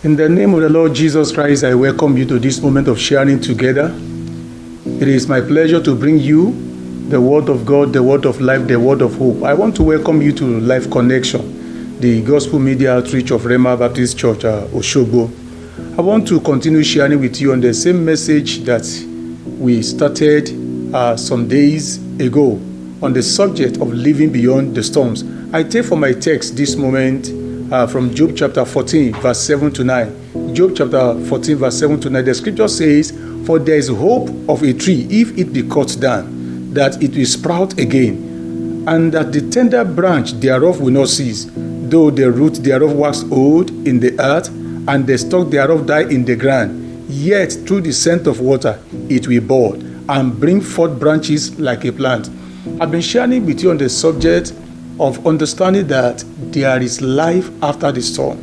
In the name of the Lord Jesus Christ, I welcome you to this moment of sharing together. It is my pleasure to bring you the Word of God, the Word of life, the Word of hope. I want to welcome you to Life Connection, the Gospel Media Outreach of Rema Baptist Church, Oshogbo. I want to continue sharing with you on the same message that we started some days ago on the subject of living beyond the storms. I take for my text this moment from Job chapter 14, verse 7 to 9. Job chapter 14, verse 7 to 9. The scripture says, "For there is hope of a tree, if it be cut down, that it will sprout again, and that the tender branch thereof will not cease, though the root thereof wax old in the earth, and the stalk thereof die in the ground. Yet through the scent of water it will bud, and bring forth branches like a plant." I've been sharing with you on the subject of understanding that there is life after the storm,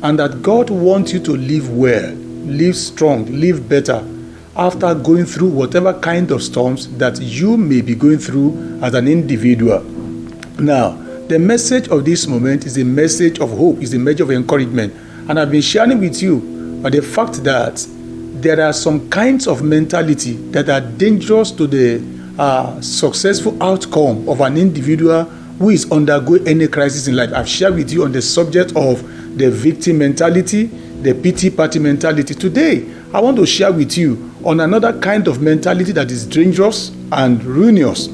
and that God wants you to live well, live strong, live better after going through whatever kind of storms that you may be going through as an individual. Now, the message of this moment is a message of hope, is a message of encouragement. And I've been sharing with you the fact that there are some kinds of mentality that are dangerous to the successful outcome of an individual who is undergoing any crisis in life. I've shared with you on the subject of the victim mentality, the pity party mentality. Today, I want to share with you on another kind of mentality that is dangerous and ruinous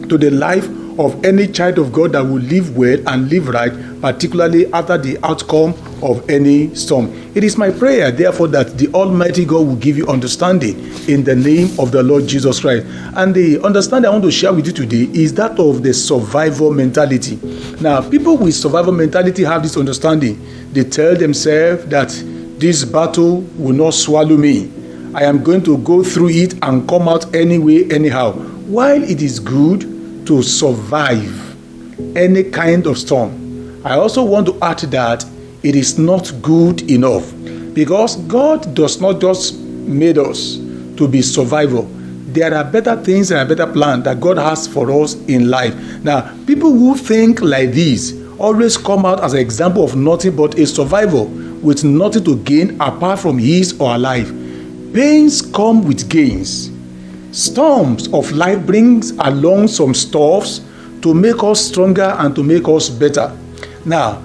to the life of any child of God that will live well and live right, particularly after the outcome of any storm. It is my prayer, therefore, that the Almighty God will give you understanding in the name of the Lord Jesus Christ. And the understanding I want to share with you today is that of the survival mentality. Now, people with survival mentality have this understanding. They tell themselves that this battle will not swallow me. I am going to go through it and come out anyway, anyhow. While it is good to survive any kind of storm, I also want to add that it is not good enough, because God does not just made us to be survival. There are better things and a better plan that God has for us in life. Now, people who think like this always come out as an example of nothing but a survival with nothing to gain apart from his or her life. Pains come with gains. Storms of life brings along some stuffs to make us stronger and to make us better. Now,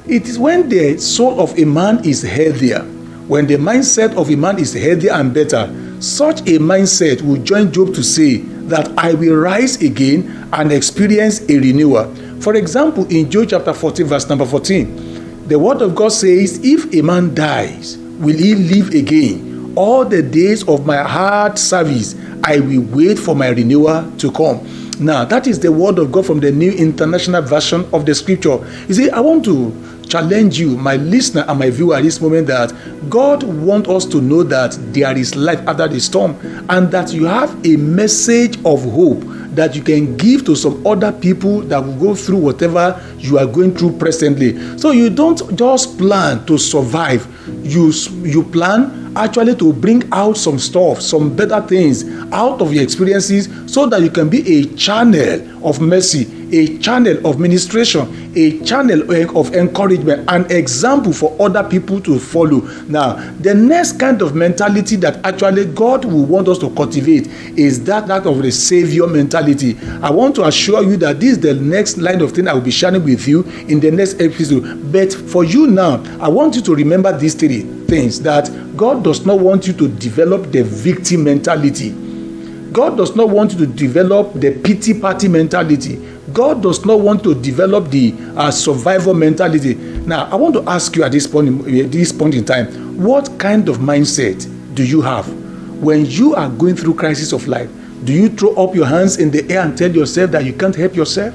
it is when the soul of a man is healthier, when the mindset of a man is healthier and better, such a mindset will join Job to say that I will rise again and experience a renewal. For example, in Job chapter 14, verse number 14, the word of God says, "If a man dies, will he live again? All the days of my hard service, I will wait for my renewal to come." Now, that is the word of God from the New International Version of the scripture. You see, I want to challenge you, my listener and my viewer at this moment, that God wants us to know that there is life after the storm, and that you have a message of hope that you can give to some other people that will go through whatever you are going through presently. So you don't just plan to survive, you plan actually to bring out some stuff, some better things out of your experiences, so that you can be a channel of mercy, a channel of ministration, a channel of encouragement, an example for other people to follow. Now, the next kind of mentality that actually God will want us to cultivate is that of the savior mentality. I want to assure you that this is the next line of thing I will be sharing with you in the next episode. But for you now, I want you to remember these three things: that God does not want you to develop the victim mentality. God does not want you to develop the pity party mentality. God does not want to develop the survival mentality. Now, I want to ask you at this point in time, what kind of mindset do you have when you are going through crisis of life? Do you throw up your hands in the air and tell yourself that you can't help yourself?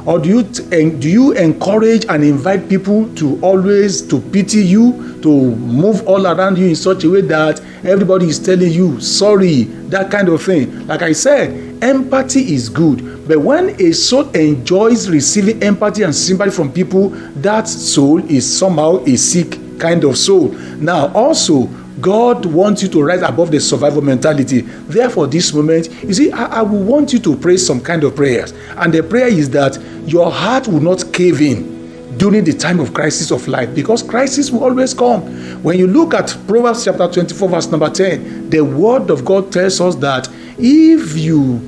Or do you encourage and invite people to always to pity you, to move all around you in such a way that everybody is telling you sorry, that kind of thing? Like I said, empathy is good, but when a soul enjoys receiving empathy and sympathy from people, that soul is somehow a sick kind of soul. Now, also, God wants you to rise above the survival mentality. Therefore, this moment, you see, I will want you to pray some kind of prayers. And the prayer is that your heart will not cave in. during the time of crisis of life, because crisis will always come. When you look at Proverbs chapter 24 verse number 10, the word of God tells us that if you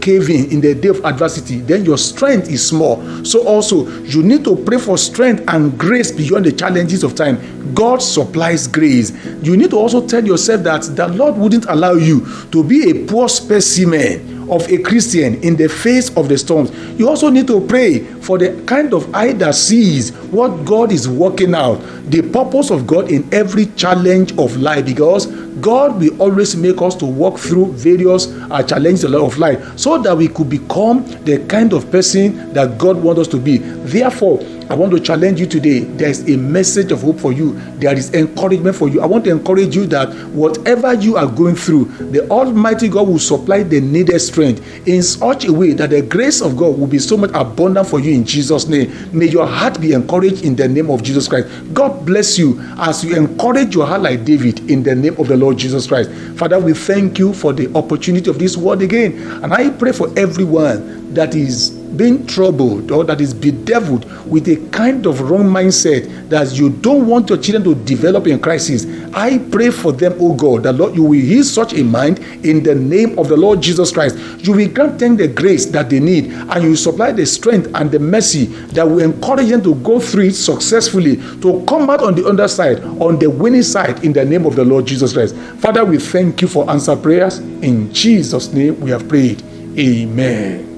cave in the day of adversity, then your strength is small. So also you need to pray for strength and grace beyond the challenges of time. God supplies grace. You need to also tell yourself that the Lord wouldn't allow you to be a poor specimen of a Christian in the face of the storms. You also need to pray for the kind of eye that sees what God is working out, the purpose of God in every challenge of life, because God will always make us to walk through various challenges of life so that we could become the kind of person that God wants us to be. Therefore, I want to challenge you today. There is a message of hope for you. There is encouragement for you. I want to encourage you that whatever you are going through, the Almighty God will supply the needed strength in such a way that the grace of God will be so much abundant for you in Jesus' name. May your heart be encouraged in the name of Jesus Christ. God bless you as you encourage your heart like David in the name of the Lord Jesus Christ. Father, we thank you for the opportunity of this word again. And I pray for everyone that is being troubled or that is bedeviled with a kind of wrong mindset that you don't want your children to develop in crisis. I pray for them, oh God, that Lord, you will heal such a mind in the name of the Lord Jesus Christ. You will grant them the grace that they need, and you will supply the strength and the mercy that will encourage them to go through it successfully, to come out on the underside, on the winning side, in the name of the Lord Jesus Christ. Father, we thank you for answer prayers. In Jesus' name we have prayed. Amen.